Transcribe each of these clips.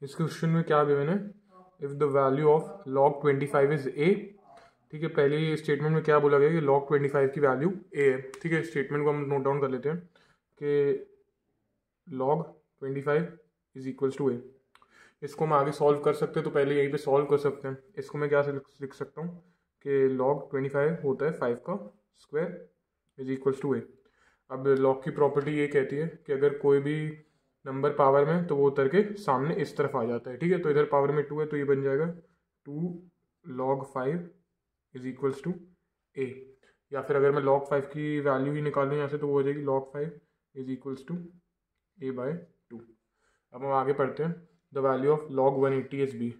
इस क्वेश्चन में क्या गिवन है, if the value of log 25 is a। ठीक है, पहली स्टेटमेंट में क्या बोला गया कि log 25 की वैल्यू a है। ठीक है, स्टेटमेंट को हम नोट डाउन कर लेते हैं कि log 25 is equals to a। इसको हम आगे सॉल्व कर सकते हैं, तो पहले यहीं पे सॉल्व कर सकते हैं। इसको मैं क्या से लिख सकता हूँ कि log 25 होता है 5 का square is equals to a। अब log की प्रॉपर्टी ये कहती है कि अगर कोई भी नंबर पावर में तो वो उतर के सामने इस तरफ आ जाता है। ठीक है, तो इधर पावर में 2 है तो ये बन जाएगा 2 log 5 is equals to a। या फिर अगर मैं log 5 की वैल्यू ही निकालूँ यहाँ से तो वो हो जाएगी log 5 is equals to a/2। अब हम आगे पढ़ते हैं, the value of log 180 is b।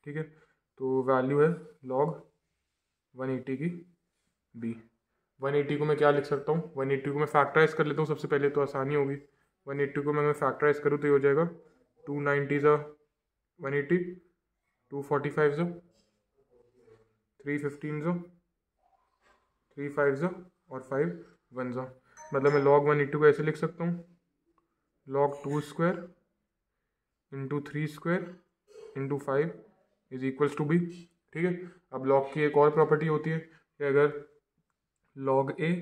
ठीक है, तो वैल्यू है log 180 की b। 180 को मैं क्या लिख सकता हूँ, 180 को मैं फैक्टराइज कर लेता हूँ सबसे पहले, तो आसानी होगी। 180 को मैं फैक्टराइज करूँ तो ये हो जाएगा 290 ज़ा 180, 245 ज़ा 315 ज़ा 35 ज़ा और 5 1 ज़ा। मतलब मैं log 180 को ऐसे लिख सकता हूँ, log 2 square into 3 square into 5 is equals to b। ठीक है, अब log की एक और प्रॉपर्टी होती है कि अगर log a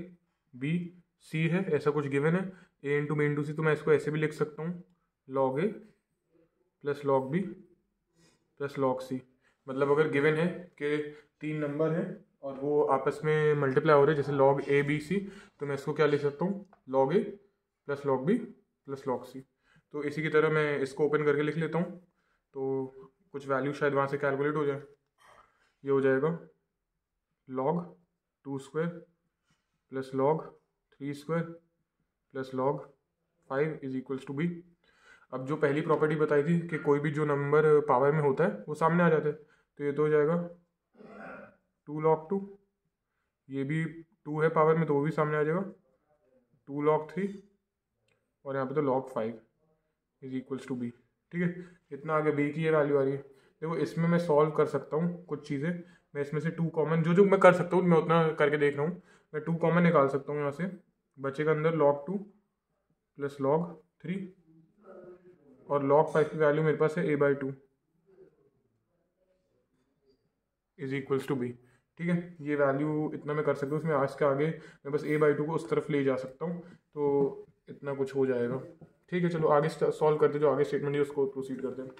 b c है, ऐसा कुछ गिवन है a इंटू बी इंटू सी, तो मैं इसको ऐसे भी लिख सकता हूँ log a plus log b plus log c। मतलब अगर गिवन है कि 3 नंबर हैं और वो आपस में मल्टीप्लाई हो रहे हैं, जैसे log a b c, तो मैं इसको क्या लिख सकता हूँ log a plus log b plus log c। तो इसी की तरह मैं इसको ओपन करके लिख लेता हूँ, तो कुछ वैल्यू शायद वहाँ से कैलकुलेट हो जाए। ये हो जाएगा log 2 square plus log 3 square plus log 5 is equals to b। अब जो पहली प्रॉपर्टी बताई थी कि कोई भी जो नंबर पावर में होता है वो सामने आ जाता है, तो ये तो हो जाएगा 2 log 2, ये भी 2 है पावर में तो वो भी सामने आ जाएगा 2 log 3, और यहाँ पे तो log 5 is equals to b। ठीक है, इतना आगे b की ये वैल्यू आ रही है। देखो इसमें मैं सॉल्व कर सकता हूँ कुछ चीज़ें, मैं इसमें से 2 कॉमन जो जो मैं कर सकता हूँ मैं उतना करके देख रहा हूँ। मैं 2 कॉमन निकाल सकता हूँ यहाँ से, बचेगा अंदर log 2 प्लस log 3, और log 5 की वैल्यू मेरे पास है a/2 is equals to b। ठीक है, ये वैल्यू इतना मैं कर सकता हूँ। उसमें आज के आगे मैं बस a/2 को उस तरफ ले जा सकता हूँ, तो इतना कुछ हो जाएगा। ठीक है, चलो आगे सॉल्व करते हैं, जो आगे स्टेटमेंट है उसको प्रोसीड करते हैं।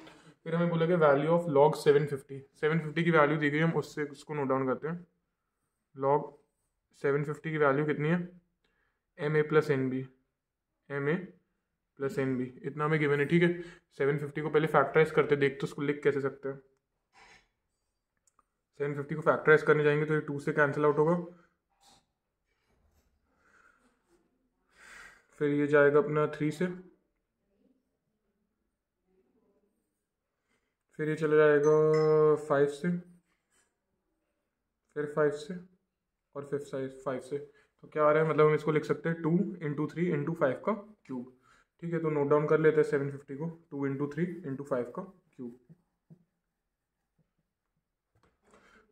फिर हमें बोला गया वैल्यू ऑफ log 750 की वैल्यू दी गई, हम उससे उसको नोट डाउन करते हैं। log 750 की वैल्यू कितनी है, ma plus nb, ma plus nb, इतना हमें गिवन है। ठीक है, 750 को पहले फैक्टराइज करते देख, तो उसको लिख कैसे सकते हैं। 750 को फैक्टराइज करने जाएंगे तो ये 2 से कैंसिल आउट होगा, फिर ये जाएगा अपना 3 से, फिर ये चला जाएगा 5 से, फिर 5 से, और फिर 5 से। तो क्या आ रहा है, मतलब हम इसको लिख सकते हैं 2 इंटू 3 इंटू 5 का क्यूब। ठीक है, तो नोट डाउन कर लेते हैं 750 को, 2 इंटू 3 इंटू 5 का क्यूब।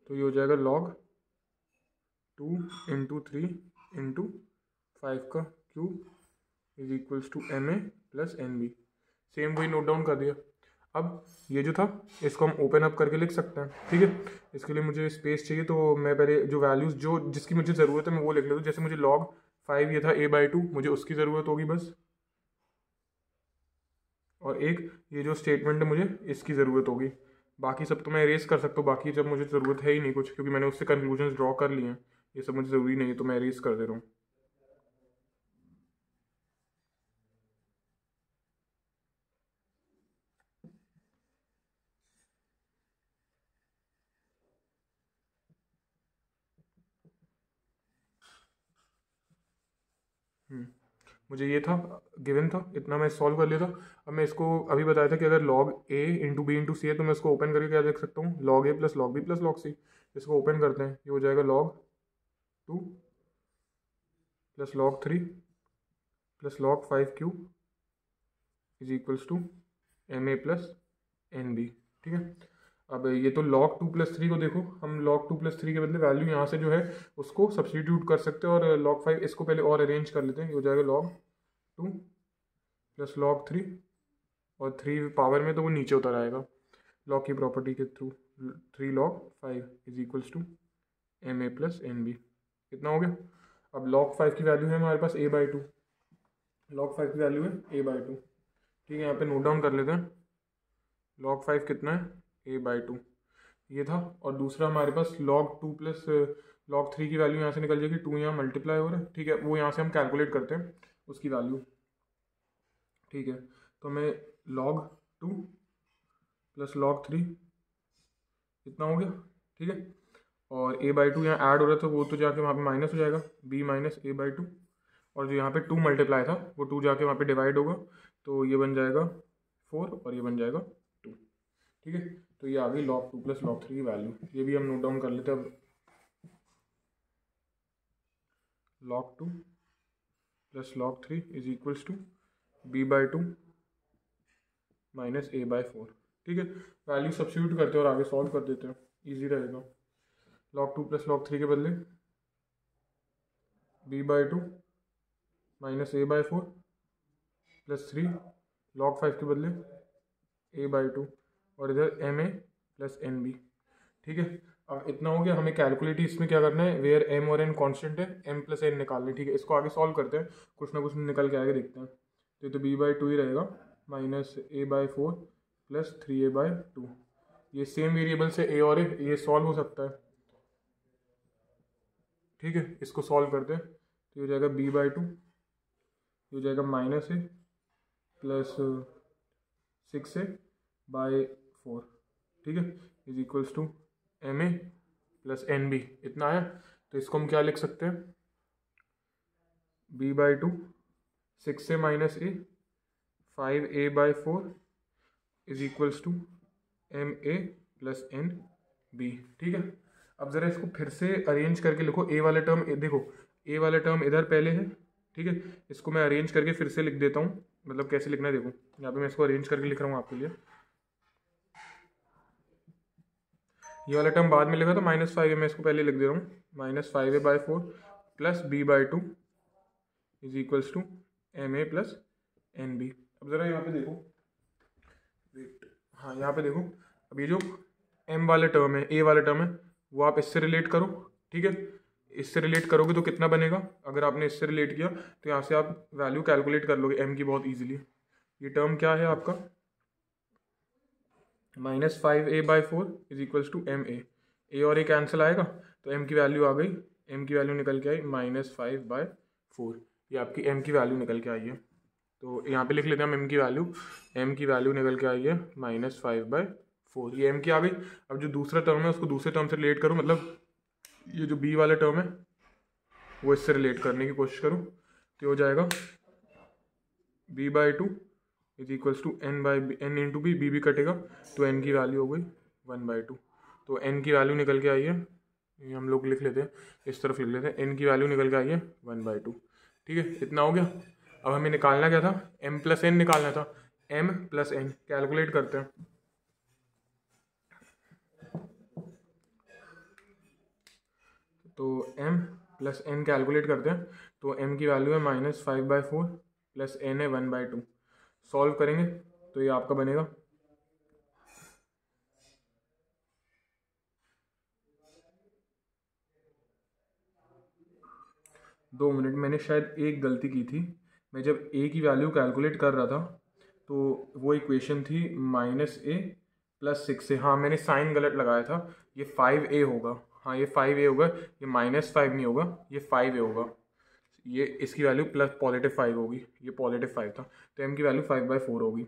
तो ये हो जाएगा log 2 इंटू 3 इंटू 5 का cube is equals to ma plus nb। Same वही नोट डाउन कर दिया। अब ये जो था इसको हम ओपन अप करके लिख सकते हैं। ठीक है, इसके लिए मुझे स्पेस चाहिए, तो मैं पहले जो वैल्यूज़ जो जिसकी मुझे ज़रूरत है मैं वो लिख लेता हूँ। जैसे मुझे log 5 ये था a/2, मुझे उसकी ज़रूरत होगी बस, और एक ये जो स्टेटमेंट है मुझे इसकी ज़रूरत होगी। बाकी सब तो मैं इरेज कर सकता हूँ, बाकी जब मुझे ज़रूरत है ही नहीं कुछ, क्योंकि मैंने उससे कंक्लूजन ड्रॉ कर लिए हैं, ये सब मुझे ज़रूरी नहीं है, तो मैं इरेज कर दे रहा हूँ। मुझे ये था गिवन था, इतना मैं सॉल्व कर लेता। अब मैं इसको अभी बताया था कि अगर log a into B into C है, तो मैं इसको ओपन करके क्या देख सकता हूँ, log a plus log b plus log c। इसको ओपन करते हैं, ये हो जाएगा log 2 plus log 3 plus log 5 cube is equals to ma plus nb। ठीक है, अब ये तो log 2 प्लस 3 को देखो, हम log 2 प्लस 3 के बदले वैल्यू यहाँ से जो है उसको सब्सटीट्यूट कर सकते हैं, और log 5 इसको पहले और अरेंज कर लेते हैं। ये हो जाएगा log 2 प्लस log 3 और 3 पावर में तो वो नीचे उतर आएगा लॉग की प्रॉपर्टी के through. 3 log 5 is equals to M A plus N B. कितना हो गया? अब log 5 की वैल्यू है हमारे पास a/2, log 5 की वैल्यू है a/2। ठीक है, यहाँ पे नोट डाउन कर लेते हैं। log 5 कितना है? a/2 ये था। और दूसरा हमारे पास log 2 प्लस log 3 की वैल्यू यहाँ से निकल जाएगी, 2 यहाँ मल्टीप्लाई हो रहा है। ठीक है, वो यहाँ से हम कैलकुलेट करते हैं उसकी वैल्यू। ठीक है, तो हमें log 2 प्लस log 3 कितना हो गया? ठीक है, और a/2 यहाँ ऐड हो रहा था, वो तो जाके वहाँ पे माइनस हो जाएगा, b माइनस a/2। और जो यहाँ पे 2 मल्टीप्लाई था वो 2 जाके वहाँ पे डिवाइड होगा, तो ये बन जाएगा 4 और ये बन जाएगा 2। ठीक है, तो ये आ गई log 2 प्लस log 3 की वैल्यू। ये भी हम नोट डाउन कर लेते हैं अब। log 2 plus log 3 is equals to b/2 minus a/4। ठीक है, वैल्यू सब्स्टिट्यूट करते हैं और आगे सॉल्व कर देते हैं, ईजी रहेगा। log 2 प्लस log 3 के बदले b/2 minus a/4 plus 3, log 5 के बदले a/2 और इधर M A plus N B. ठीक है, अब इतना हो गया। हमें कैलकुलेट इसमें क्या करना है, वेयर m और n कांस्टेंट है, m प्लस n निकालने। ठीक है, इसको आगे सॉल्व करते हैं, कुछ ना कुछ निकल के आगे देखते हैं। तो ये तो b/2 ही रहेगा माइनस a/4 प्लस 3a/2। ये सेम वेरिएबल से a और a ये सॉल्व हो सकता है। ठीक है, इसको सॉल्व करते हैं, तो ये हो जाएगा b/2, ये हो जाएगा माइनस a प्लस 6a/4। ठीक है, is equals to M A plus N B. इतना है, तो इसको हम क्या लिख सकते हैं, b/2 6a minus a 5a/4 is equals to M A plus N B. ठीक है, अब ज़रा इसको फिर से अरेंज करके लिखो। ए वाला टर्म देखो, ए वाला टर्म इधर पहले है। ठीक है, इसको मैं अरेंज करके फिर से लिख देता हूँ, मतलब कैसे लिखना है देखो, यहाँ पे मैं इसको अरेंज करके लिख रहा हूँ आपके लिए। ये वाला टर्म बाद में लिखा था -5a, मैं इसको पहले लिख दे रहा हूँ, -5a/4 plus b/2 is equals to M A plus N B. अब ज़रा यहाँ पे देखो, वेट, हाँ यहाँ पे देखो, अब ये जो m वाला टर्म है, a वाला टर्म है, वो आप इससे रिलेट करो। ठीक है, इससे रिलेट करोगे तो कितना बनेगा, अगर आपने इससे रिलेट किया तो यहाँ से आप वैल्यू कैलकुलेट कर लोगे m की बहुत ईजिली। ये टर्म क्या है आपका, -5a/4 is equals to M A और a कैंसिल आएगा, तो m की वैल्यू आ गई, m की वैल्यू निकल के आई -5/4। ये आपकी m की वैल्यू निकल के आई है। तो यहाँ पे लिख लेते हैं हम m की वैल्यू निकल के आई है -5/4। ये m की आ गई। अब जो दूसरा टर्म है उसको दूसरे टर्म से रिलेट करो, मतलब ये जो b वाला टर्म है वो इससे रिलेट करने की कोशिश करो, तो हो जाएगा b/2 is equals to n into B, B कटेगा तो n की वैल्यू हो गई 1/2। तो n की वैल्यू निकल के आई है, ये हम लोग लिख लेते हैं, इस तरफ लिख लेते हैं, n की वैल्यू निकल के आई है 1/2। ठीक है, इतना हो गया। अब हमें निकालना क्या था, m प्लस n निकालना था। m प्लस n कैलकुलेट करते हैं। तो m प्लस n कैलकुलेट करते हैं, तो m की वैल्यू है -5/4 प्लस n है 1/2। सॉल्व करेंगे तो ये आपका बनेगा 2 मिनट। मैंने शायद एक गलती की थी, मैं जब a की वैल्यू कैलकुलेट कर रहा था तो वो इक्वेशन थी -a प्लस 6a। हाँ, मैंने साइन गलत लगाया था, ये 5a होगा। हाँ, ये 5a होगा, ये -5 नहीं होगा, ये 5a होगा। ये इसकी वैल्यू प्लस +5 होगी, ये +5 था, तो m की वैल्यू 5/4 होगी।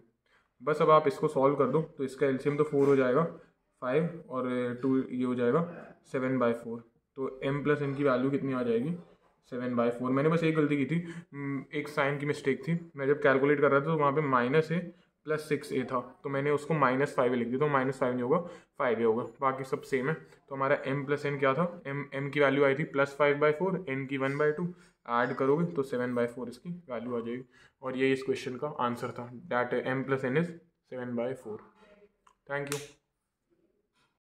बस अब आप इसको सॉल्व कर दो, तो इसका एलसीएम तो 4 हो जाएगा, 5 और 2 ये हो जाएगा 7/4। तो m प्लस n की वैल्यू कितनी आ जाएगी, 7/4। मैंने बस एक गलती की थी, एक साइन की मिस्टेक थी। मैं जब कैलकुलेट कर रहा था तो वहाँ पे -a प्लस 6a था, तो मैंने उसको -5 लिख दिया, तो -5 नहीं होगा, 5a होगा, बाकी सब सेम है। तो हमारा m प्लस n क्या था, m की वैल्यू आई थी +5/4, n की 1/2, ऐड करोगे तो 7/4 इसकी वैल्यू आ जाएगी। और ये इस क्वेश्चन का आंसर था, that m plus n is 7/4। Thank you.